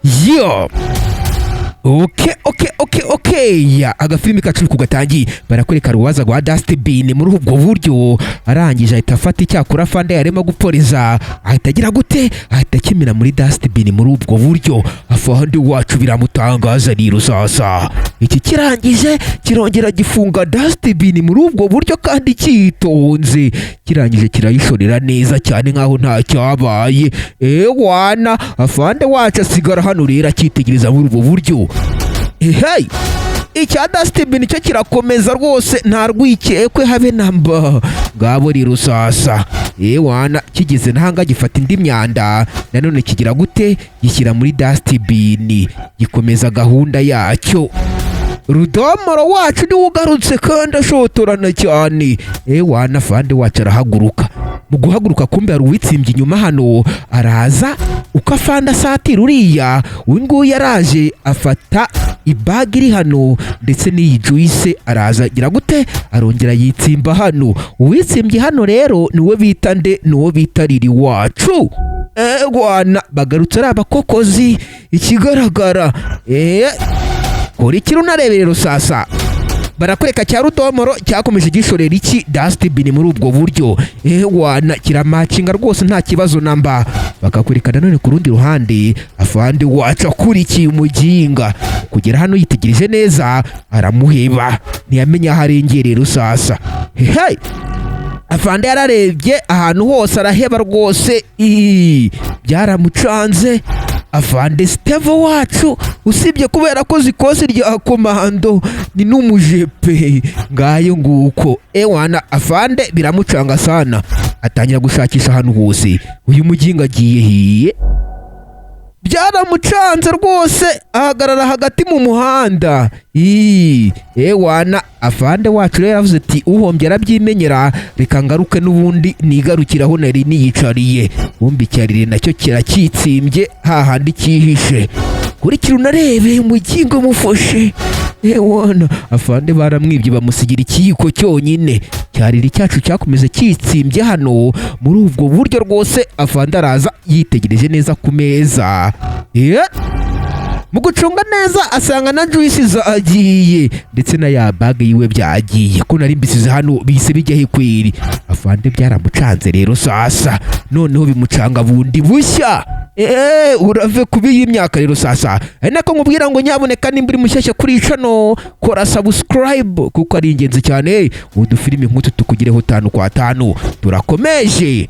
Yo! Okay. Agafilimi kacu kugatangiye barakwereka ruwaza rwa Dustbin muri ubwo buryo arangije ahita afata icyakura fande yarimo gupoliza ahita agira gute ahita akimira muri Dustbin muri ubwo buryo afande wacu biramutangaza rero sasa iki kirangije kirongera gifunga Dustbin muri ubwo buryo kandi cyitonze kirangije kirayishorera neza cyane nkaho nta cyabaye wana afande wacu asigara hano rero akitegereza muri ubwo buryo. Hey! Icya Dustbin cyo kirakomeza rwose nta rwikekwe habe namba ngabo rero sasa wana kigeze ntanga gifata indi myanda nanone kigira gute gishyira muri Dustbin gikomeza gahunda yacyo. Rudomoro wacu ni ugarutse kandi ashotorana cyane wana fande wacu arahaguruka mu guhaguruka kumbe ari uwitsimbye inyuma hano araza uko afande asatira uriya uyu yaraje afata ibagi iri hano ndetse n'iyi juice araza agira gute arongera yitsimba hano uwitsimbye hano rero niwe bita nde niwo bita Riri wacu wana bagarutse ari abakokozi ikigaragara kora ikiri unareberero sasa barakwereka cya Rudomoro cyakomeje gishorera iki Dustbin muri ubwo buryo wana kiramacinga rwose nta kibazo namba bakakwereka nanone ku rundi ruhande afande wacu akurikiye umuginga kugera hano yitegereje neza aramuheba ntiyamenya aho arengerero sasa hey afande yararebye ahantu hose araheba rwose byaramucanze afande Steve wacu usibye kubera ko zikoze rya komando ni n'umujepe ngayo nguko wana afande biramucanga sana atangira gushakisha ahantu hose uyu muginga agiye hiye byaramucanze rwose ahagarara hagati mu muhanda wana afande wacu rero yavuze ati uhombye arabyimenyera reka ngaruke n'ubundi nigarukiraho nari niyicariye wumbi cyarire nacyo kirakitsimbye hahandi cyihishe kurikira unarebe umugingo mufashe wana afande baramwibye bamusigira ikiyiko cyonyine cyarire cyacu cyakomeze kitsimbye hano muri ubwo buryo rwose afande araza yitegereje neza ku meza mu gucunga neza asanga na juice zagiye ndetse na ya bage yiwe byagiye ko nari mbisize hano bise bijya hikwiri afande byaramucanze rero sasa noneho bimucanga bundi bushya urave kubi y'imyaka rero sasa nako nkubwira ngo nyaboneka nimba uri mushyashya kuri channel kora subscribe kuko ari ingenzi cyane udufilimi nk'utu tukugireho 5 kwa 5 turakomeje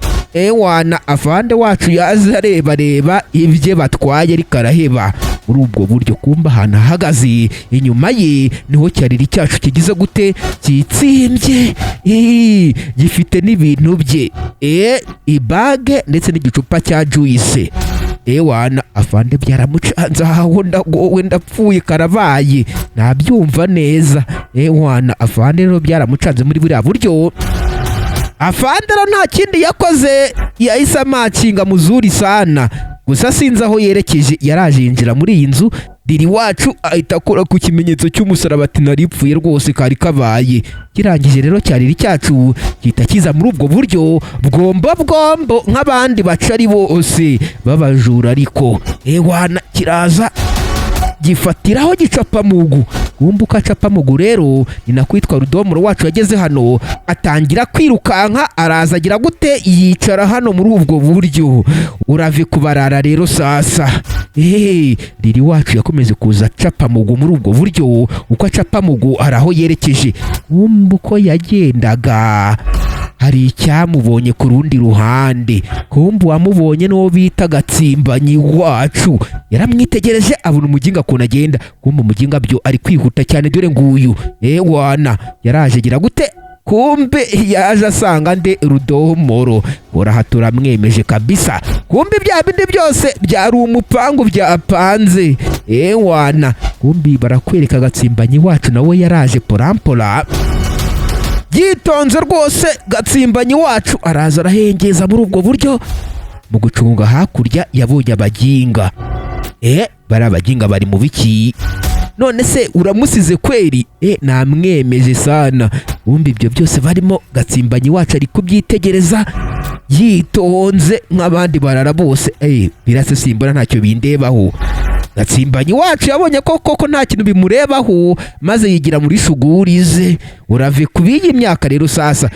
wana afande wacu yaza reba ibye batwaye ari karaheba muri ubwo buryo kumba ahantu ahagaze inyuma ye niho cyariri cyacu kigize gute kitsimbye gifite n'ibintu bye ibage ndetse n'igicupa cya juice wana afande byaramucanze aho ndapfuye karabaye nabyumva neza wana afande rero byaramucanze muri buriya buryo afande rero nta kindi yakoze yahise amacinga muzuri sana gusa sinzi aho yerekeje yaraje yinjira muri iyi nzu Riri wacu ahita akora ku kimenyetso cy'umusaraba ati naripfuye rwose kari kabaye kirangije rero cyariri cyacu gihita kiza muri ubwo buryo bwombo nk'abandi bacari bose babajura ariko wana kiraza gifatiraho gicapa mugu wumbuka capa mugu rero ninakwitwa Rudomoro wacu yageze hano atangira kwirukanka araza agira gute yicara hano muri ubwo buryo urave kubarara rero sasa Riri wacu yakomeze kuza capa mugu muri ubwo buryo uko capa mugu araho yerekeje wumbuko yagendaga hari icyamubonye ku rundi ruhande kumbu wamubonye n'uwo bita Gatsimbanyi wacu yaramwitegereje abona umuginga kuna agenda kumbu umuginga byo ari kwihuta cyane dore nguyu wana yaraje gira gute kumbe yaje asanga nde Rudomoro urahatura mwemeje kabisa kumbe bya bindi byose byari umupangu byapanze wana kumbi barakwereka Gatsimbanyi wacu nawe yaraje porampora yitonze rwose Gatsimbanyi wacu araza arahengeza muri ubwo buryo mu gucunga hakurya yabonye abaginga bari abaginga bari mu biki none se uramusize kweri namwemeje sana wumva ibyo byose barimo Gatsimbanyi wacu ari kubyitegereza yitonze nk'abandi barara bose birase simbona ntacyo bindebaho Gatsimbanyi wacu yabonye ko koko nta kintu bimurebaho maze yigira muri shuguri ze. Urave kubiyi myaka rero sasa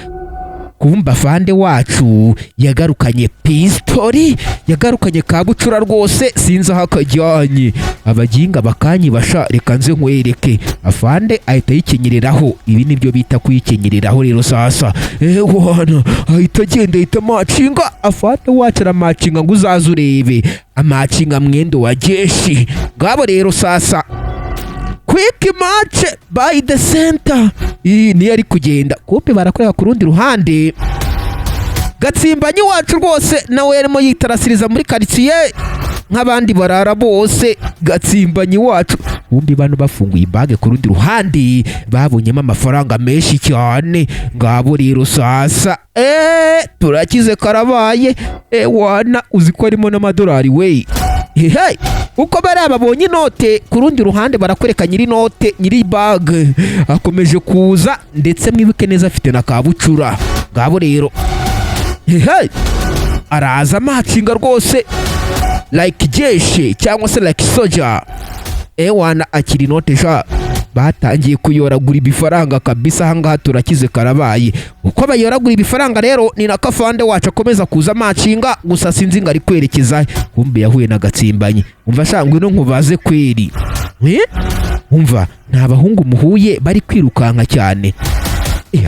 kumba afande wacu yagarukanye pistori, yagarukanye kabucura rwose sinzi aho akajyanye. Abaginga bakanyibasha reka nze nkwereke. Afande ahita yikenyereraho, ibi nibyo bita kuyikenyereraho rero sasa. Wana ahita agenda ahita macinga. Afande wacu aramacinga ngo uzaze urebe, amacinga mwendo wa jeshi. Ngabo rero sasa quick match by the center. Niyo ari kugenda kumbe barakorera ku rundi ruhande. Gatsimbanyi wacu rwose nawe yarimo yitarasiriza muri quartier nk'abandi barara bose. Gatsimbanyi wacu kumbe bano bafunguye ibage ku rundi ruhande babonyemo amafaranga menshi cyane. Ngabo rero sasa turakize karabaye. Wana uzi ko arimo n'amadolari we. Hey, uko bari babonye inote ku rundi ruhande barakwereka nyiri note, nyiri bag akomeje kuza, ndetse mwibuke neza afite na kabucura. Ngabo rero hey, araza macinga rwose like jeshi cyangwa se like soldier. Wana akiri note sha batangiye kuyoragura ibifaranga kabisa. Ahangaha turakize karabaye. Uko bayoragura ibifaranga rero ni na kafande wacu akomeza kuza macinga, gusa sinzi ngo ari kwerekeza. Kumbe yahuye na Gatsimbanyi. Umva shangwe no nkubaze kweri, umva nta bahungu muhuye bari kwirukanka cyane.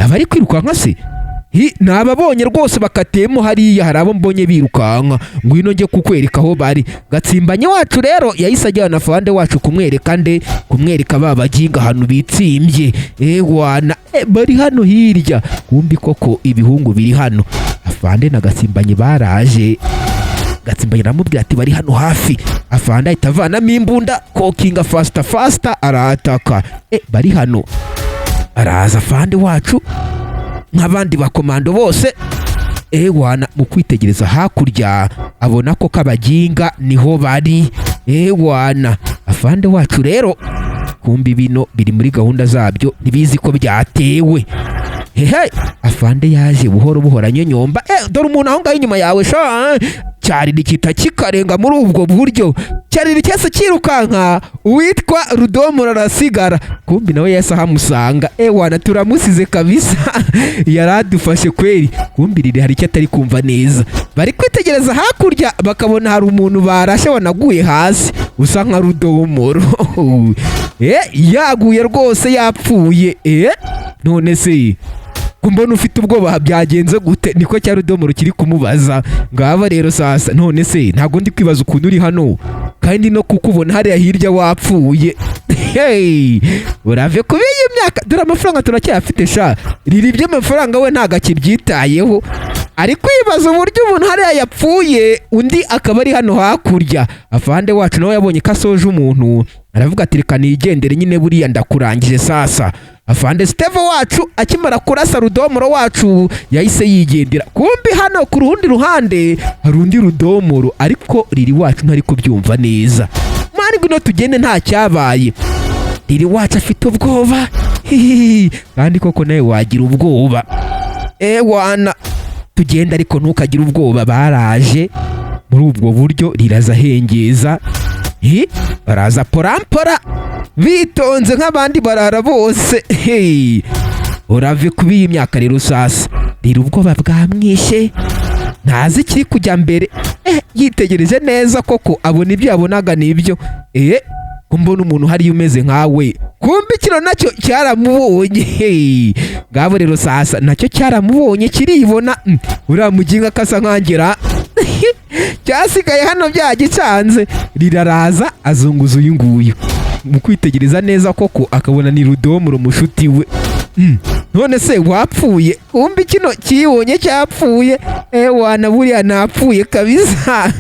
Abari kwirukanka se nababonye rwose bakatemo hariya. Hari abo mbonye birukanka, ngwino nge kukwereka aho bari. Gatsimbanyi wacu rero yahise ajyana na fande wacu kumwereka babaginga hano bitsimbye. Wana bari hano hirya. Kumbi koko ibihungu biri hano. Afande na Gatsimbanyi baraje. Gatsimbanyi aramubwira ati bari hano hafi. Afande ahita avanamo imbunda kokinga fasta arataka. Bari hano. Araza afande wacu nk'abandi bakomando bose. Wana mu kwitegereza hakurya abona ko kabaginga niho bari. Wana afande wacu rero kumbi bino biri muri gahunda zabyo, ntibizi ko byatewe. Afande yaje buhoro buhoro anyonyomba. Dore umuntu aho ngaho inyuma yawe sha. Cyariri kita kikarenga muri ubwo buryo. Cyariri cyese kirukanka uwitwa Rudomoro arasigara. Kumbi nawe yasa hamusanga. Wana turamusize kabisa. Yaradufashe kweri. Kumbi riri hari icyo atari kumva neza. Bari kwitegereza hakurya bakabona hari umuntu barashe wanaguye hasi usa nka Rudomoro. Yaguye rwose yapfuye. None se kumbona ufite ubwoba byagenze gute? Niko cya Rudomoro kiri kumubaza. Ngaba rero sasa none se ntago ndi kwibaza ukuntu uri hano kandi no kukubona hariya hirya wapfuye. Urave kubiyi myaka dore amafaranga turacyafite sha. Riri by'amafaranga we ntago akibyitayeho. Ari kwibaza uburyo umuntu hariya yapfuye undi akaba ari hano hakurya. Afande wacu nawe yabonye kasoje umuntu aravuga ati reka nigendere nyine buriya ndakurangije sasa. Afande Steve wacu akimara kurasa Rudomoro wacu yahise yigendera. Kumbi hano ku rundi ruhande hari undi Rudomoro ariko Riri wacu ntari kubyumva neza. Mani ngwino tugende nta cyabaye. Riri wacu afite ubwoba. Kandi koko nawe wagira ubwoba. Wana tugenda ariko ntukagira ubwoba. Baraje muri ubwo buryo riraza hengeza. Baraza porampora bitonze nk'abandi barara bose. Urave kubiyi myaka rero sasa. Riri ubwoba bwamwishe ntazi kiri kujya mbere. Yitegereje neza koko abona ibyo yabonaga nibyo. Kumbona umuntu hari umeze nkawe. Kumbi kino nacyo cyaramubonye. Ngabo rero sasa nacyo cyaramubonye kiribona. Uramuginga kasa nkangera. Cyasigaye hano byagicanze. Riraraza azunguza uyu nguyu. Mu kwitegereza neza koko akabona ni Rudomoro mushuti we. None se wapfuye? Kumbi kino kibonye cyapfuye. Wana buriya napfuye kabisa.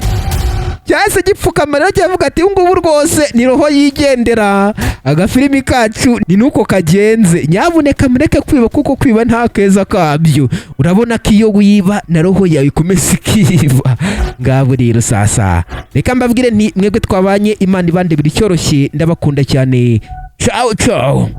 Cyase gipfukamara cyavuga ati ngubu rwose ni roho yigendera. Agafilimi kacu ni nuko kagenze. Nyabuneka mureke kwiba kuko kwiba nta keza kabyo. Urabona ko iyo wiba na roho yawe ikomeza ikiba. Ngabo rero sasa reka mbabwire nti mwebwe twabanye Imana ibande biri cyoroshye. Ndabakunda cyane. Ciao ciao.